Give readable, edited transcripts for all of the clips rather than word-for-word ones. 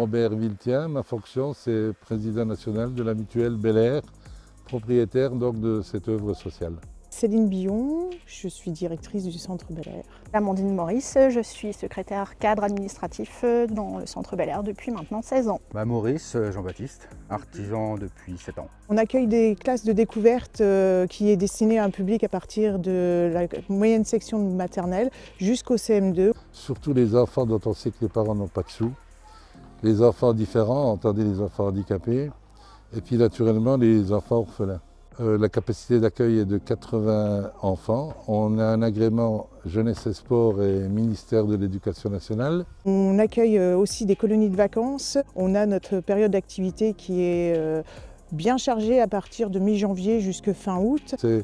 Robert Villetien, ma fonction c'est président national de la mutuelle Bel Air, propriétaire donc de cette œuvre sociale. Céline Billon, je suis directrice du Centre Bel Air. Amandine Maurice, je suis secrétaire cadre administratif dans le Centre Bel Air depuis maintenant 16 ans. Maurice Jean-Baptiste, artisan depuis 7 ans. On accueille des classes de découverte qui est destinées à un public à partir de la moyenne section maternelle jusqu'au CM2. Surtout les enfants dont on sait que les parents n'ont pas de sous, les enfants différents, entendez les enfants handicapés, et puis naturellement les enfants orphelins. La capacité d'accueil est de 80 enfants. On a un agrément Jeunesse et Sport et ministère de l'Éducation nationale. On accueille aussi des colonies de vacances. On a notre période d'activité qui est bien chargée à partir de mi-janvier jusqu'à fin août. C'est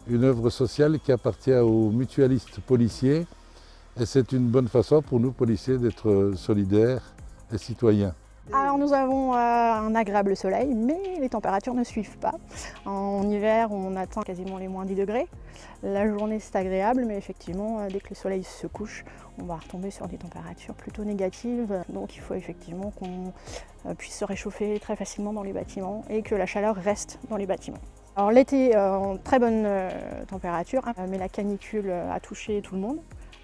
une œuvre sociale qui appartient aux mutualistes policiers et c'est une bonne façon pour nous policiers d'être solidaires et citoyens. Alors nous avons un agréable soleil, mais les températures ne suivent pas. En hiver, on atteint quasiment les moins 10 degrés. La journée, c'est agréable, mais effectivement, dès que le soleil se couche, on va retomber sur des températures plutôt négatives. Donc il faut effectivement qu'on puisse se réchauffer très facilement dans les bâtiments et que la chaleur reste dans les bâtiments. Alors l'été, en très bonne température, mais la canicule a touché tout le monde.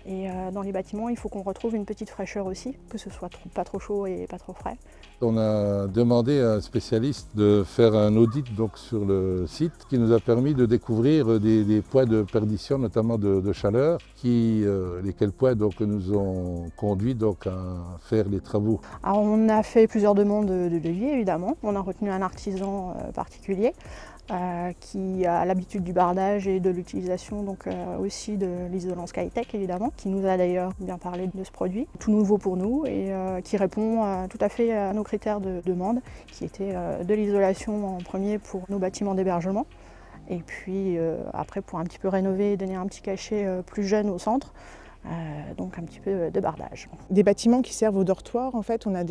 Et dans les bâtiments, il faut qu'on retrouve une petite fraîcheur aussi, que ce soit pas trop chaud et pas trop frais. On a demandé à un spécialiste de faire un audit donc, sur le site qui nous a permis de découvrir des points de perdition, notamment de chaleur, lesquels points donc, nous ont conduit donc, à faire les travaux. Alors, on a fait plusieurs demandes de devis évidemment. On a retenu un artisan particulier. Qui a l'habitude du bardage et de l'utilisation donc aussi de l'isolant Skytech évidemment, qui nous a d'ailleurs bien parlé de ce produit, tout nouveau pour nous et qui répond tout à fait à nos critères de demande, qui était de l'isolation en premier pour nos bâtiments d'hébergement et puis après pour un petit peu rénover et donner un petit cachet plus jeune au centre. Donc un petit peu de bardage. Des bâtiments qui servent aux dortoirs, en fait, on a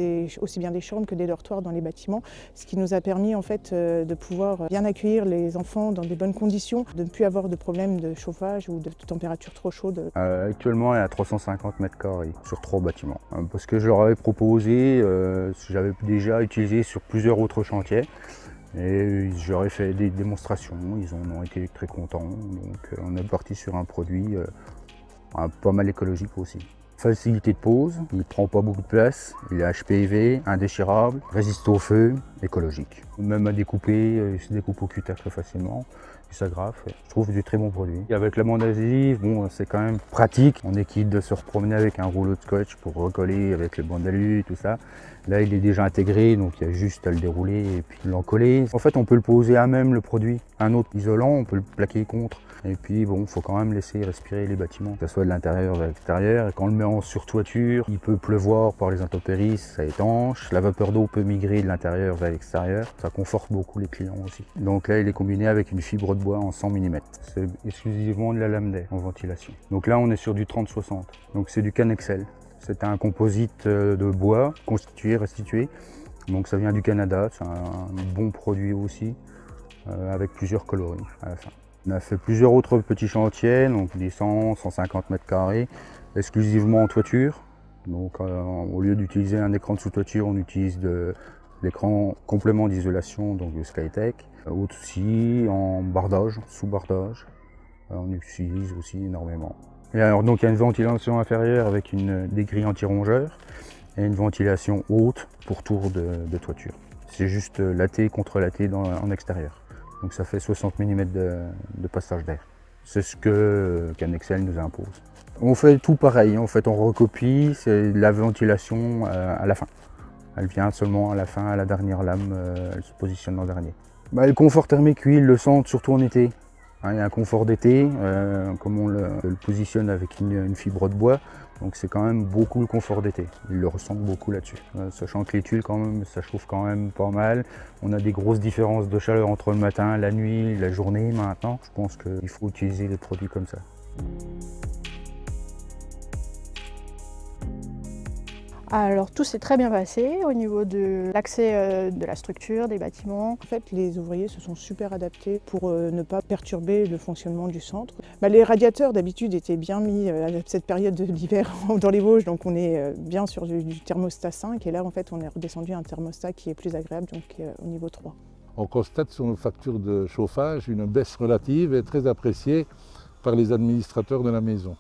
aussi bien des chambres que des dortoirs dans les bâtiments, ce qui nous a permis en fait, de pouvoir bien accueillir les enfants dans des bonnes conditions, de ne plus avoir de problème de chauffage ou de température trop chaude. Actuellement, elle est à 350 mètres carrés sur 3 bâtiments. Parce que je leur avais proposé, j'avais déjà utilisé sur plusieurs autres chantiers. Et j'aurais fait des démonstrations, ils en ont été très contents. Donc on est parti sur un produit pas mal écologique aussi. Facilité de pose, il ne prend pas beaucoup de place, il est HPV, indéchirable, résiste au feu, écologique. Même à découper, il se découpe au cutter très facilement, il s'agrafe. Je trouve du très bon produit. Et avec la bande adhésive, bon, c'est quand même pratique. On est quitte de se repromener avec un rouleau de scotch pour recoller avec les bandes alu, tout ça. Là, il est déjà intégré, donc il y a juste à le dérouler et puis l'encoller. En fait, on peut le poser à même le produit. Un autre isolant, on peut le plaquer contre. Et puis bon, il faut quand même laisser respirer les bâtiments, que ce soit de l'intérieur vers l'extérieur. Et quand on le met en surtoiture, il peut pleuvoir par les intempéries, ça étanche. La vapeur d'eau peut migrer de l'intérieur vers l'extérieur. Ça conforte beaucoup les clients aussi. Donc là, il est combiné avec une fibre de bois en 100 mm. C'est exclusivement de la lame d'air en ventilation. Donc là, on est sur du 30-60. Donc c'est du Canexel. C'est un composite de bois constitué, restitué. Donc ça vient du Canada, c'est un bon produit aussi, avec plusieurs coloris à la fin. On a fait plusieurs autres petits chantiers, donc des 100-150 mètres carrés, exclusivement en toiture. Donc au lieu d'utiliser un écran de sous-toiture, on utilise l'écran complément d'isolation, donc le Skytech. Aussi en bardage, sous-bardage, on utilise aussi énormément. Et alors donc il y a une ventilation inférieure avec des grilles anti-rongeurs et une ventilation haute pour tour de toiture. C'est juste latté contre latté en extérieur. Donc ça fait 60 mm de passage d'air. C'est ce que Canexel nous impose. On fait tout pareil, en fait on recopie, c'est la ventilation à la fin. Elle vient seulement à la fin, à la dernière lame, elle se positionne en dernier. Le confort thermique, oui, ils le sentent surtout en été. Il y a un confort d'été, comme on le positionne avec une fibre de bois, donc c'est quand même beaucoup le confort d'été. Ils le ressentent beaucoup là-dessus. Sachant que les tuiles, quand même, ça chauffe quand même pas mal. On a des grosses différences de chaleur entre le matin, la nuit, la journée maintenant. Je pense qu'il faut utiliser des produits comme ça. Alors tout s'est très bien passé au niveau de l'accès de la structure, des bâtiments. En fait, les ouvriers se sont super adaptés pour ne pas perturber le fonctionnement du centre. Les radiateurs d'habitude étaient bien mis à cette période de l'hiver dans les Vosges, donc on est bien sur du thermostat 5 et là en fait on est redescendu à un thermostat qui est plus agréable, donc au niveau 3. On constate sur nos factures de chauffage une baisse relative et très appréciée par les administrateurs de la maison.